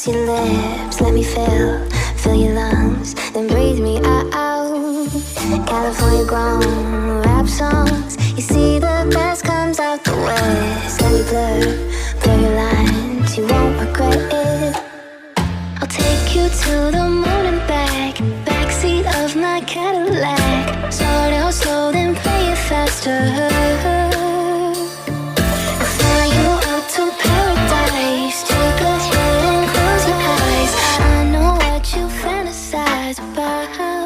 kiss your lips, let me fill your lungs, then breathe me out. California grown rap songs, you see the best comes out the west. Let me blur your lines, you won't regret it. I'll take you to the moon and back, backseat of my Cadillac. Start out slow, then play it faster. I'll fly you out to paradise. Take a hit and close your eyes. I know what you fantasize about.